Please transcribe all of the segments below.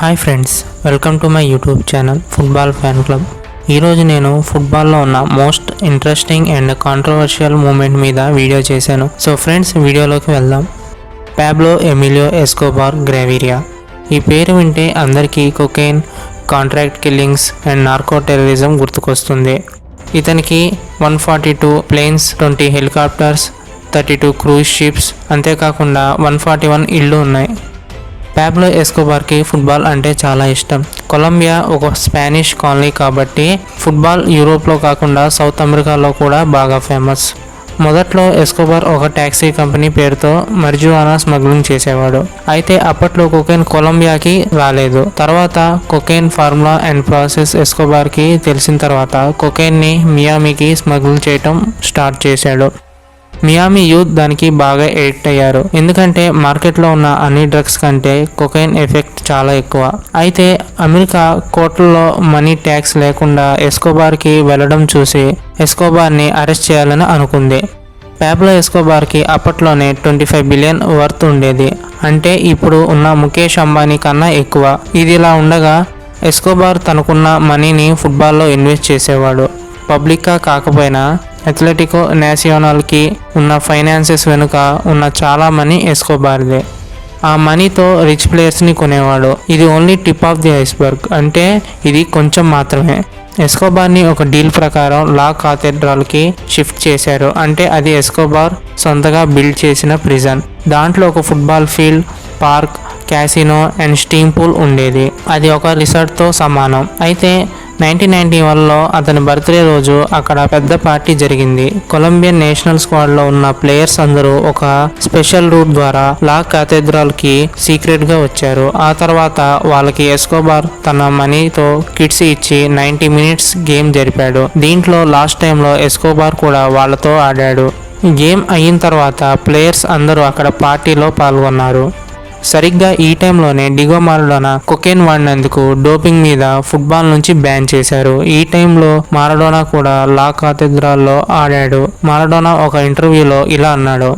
Hi friends, welcome to my YouTube channel football fan club. ఈరోజు నేను ఫుట్బాల్లో ఉన్న most interesting and controversial moment మీద వీడియో చేశాను. సో ఫ్రెండ్స్, వీడియోలోకి వెళ్దాం. పాబ్లో ఎమిలియో ఎస్కోబార్ గ్రావిరియా. ఈ పేరు వింటే అందరికీ cocaine, contract killings and narco terrorism గుర్తుకొస్తుంది. ఇతనికి 142 ప్లేన్స్, 20 హెలికాప్టర్స్, 32 క్రూజ్ షిప్స్, అంతేకాకుండా 141 ఇళ్ళు ఉన్నాయి. పాబ్లో ఎస్కోబార్కి ఫుట్బాల్ అంటే చాలా ఇష్టం. కొలంబియా ఒక స్పానిష్ కాలనీ కాబట్టి ఫుట్బాల్ యూరోప్లో కాకుండా సౌత్ అమెరికాలో కూడా బాగా ఫేమస్. మొదట్లో ఎస్కోబార్ ఒక ట్యాక్సీ కంపెనీ పేరుతో మరిజువానా స్మగ్లింగ్ చేసేవాడు. అయితే అప్పట్లో కొకైన్ కొలంబియాకి రాలేదు. తర్వాత కొకైన్ ఫార్ములా అండ్ ప్రాసెస్ ఎస్కోబార్కి తెలిసిన తర్వాత కొకైన్ని మియామికి స్మగ్లింగ్ చేయటం స్టార్ట్ చేశాడు. మియామి యూత్ దానికి బాగా ఎడిక్ట్ అయ్యారు. ఎందుకంటే మార్కెట్లో ఉన్న అన్ని డ్రగ్స్ కంటే కొకైన్ ఎఫెక్ట్ చాలా ఎక్కువ. అయితే అమెరికా కోర్టుల్లో మనీ ట్యాక్స్ లేకుండా ఎస్కోబార్కి వెళ్లడం చూసి ఎస్కోబార్ని అరెస్ట్ చేయాలని అనుకుంది. పాబ్లో ఎస్కోబార్కి అప్పట్లోనే 25 బిలియన్ వర్త్ ఉండేది. అంటే ఇప్పుడు ఉన్న ముఖేష్ అంబానీ కన్నా ఎక్కువ. ఇదిలా ఉండగా ఎస్కోబార్ తనకున్న మనీని ఫుట్బాల్లో ఇన్వెస్ట్ చేసేవాడు. పబ్లిక్గా కాకపోయినా అథ్లెటికో నేషనల్కి ఉన్న ఫైనాన్సెస్ వెనుక ఉన్న చాలా మనీ ఎస్కోబార్దే. ఆ మనీతో రిచ్ ప్లేయర్స్ని కొనేవాడు. ఇది only tip of the iceberg, అంటే ఇది కొంచెం మాత్రమే. ఎస్కోబార్ని ఒక డీల్ ప్రకారం లా కాథెడ్రాల్కి షిఫ్ట్ చేశారు. అంటే అది ఎస్కోబార్ సొంతగా బిల్డ్ చేసిన ప్రిజన్. దాంట్లో ఒక football field, park, casino and steam pool ఉండేది. అది ఒక రిసార్ట్తో సమానం. అయితే 1991లో అతని బర్త్డే రోజు అక్కడ పెద్ద పార్టీ జరిగింది. కొలంబియన్ నేషనల్ స్క్వాడ్లో ఉన్న ప్లేయర్స్ అందరూ ఒక స్పెషల్ రూట్ ద్వారా లా కాథెడ్రాల్కి సీక్రెట్గా వచ్చారు. ఆ తర్వాత వాళ్ళకి ఎస్కోబార్ తన మనీతో కిట్స్ ఇచ్చి 90 మినిట్స్ గేమ్ జరిపాడు. దీంట్లో లాస్ట్ టైంలో ఎస్కోబార్ కూడా వాళ్ళతో ఆడాడు. గేమ్ అయిన తర్వాత ప్లేయర్స్ అందరూ అక్కడ పార్టీలో పాల్గొన్నారు. సరిగ్గా ఈ టైంలోనే డిగో మారడోనా కొకైన్ వాడినందుకు డోపింగ్ మీద ఫుట్బాల్ నుంచి బ్యాన్ చేశారు. ఈ టైంలో మారడోనా కూడా లా కాథెడ్రాల్లో ఆడాడు. మారడోనా ఒక ఇంటర్వ్యూలో ఇలా అన్నాడు: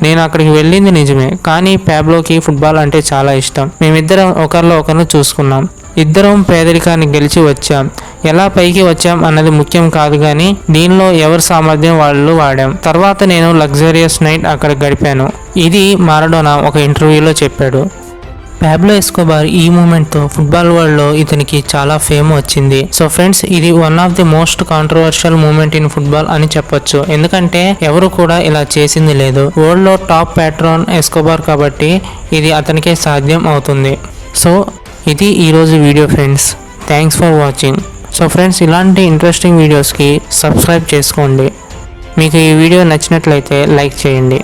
నేను అక్కడికి వెళ్ళింది నిజమే, కానీ పాబ్లోకి ఫుట్బాల్ అంటే చాలా ఇష్టం. మేమిద్దరం ఒకరిలో ఒకరిని చూసుకున్నాం. ఇద్దరం పేదరికాన్ని గెలిచి వచ్చాం. ఎలా పైకి వచ్చాం అన్నది ముఖ్యం కాదు, కానీ దీనిలో ఎవరి సామర్థ్యం వాళ్ళు వాడాం. తర్వాత నేను లగ్జరియస్ నైట్ అక్కడ గడిపాను. ఇది మారడోనా ఒక ఇంటర్వ్యూలో చెప్పాడు. పాబ్లో ఎస్కోబార్ ఈ మూమెంట్తో ఫుట్బాల్ వరల్డ్లో ఇతనికి చాలా ఫేమ్ వచ్చింది. సో ఫ్రెండ్స్, ఇది one of the most controversial moment in football అని చెప్పొచ్చు. ఎందుకంటే ఎవరు కూడా ఇలా చేసింది లేదు. వరల్డ్లో టాప్ ప్యాట్రాన్ ఎస్కోబార్ కాబట్టి ఇది అతనికే సాధ్యం అవుతుంది. సో ఇది ఈరోజు video friends. Thanks for watching. So friends, ఇలాంటి ఇంట్రెస్టింగ్ వీడియోస్కి సబ్స్క్రైబ్ చేసుకోండి. మీకు ఈ వీడియో నచ్చినట్లయితే లైక్ చేయండి.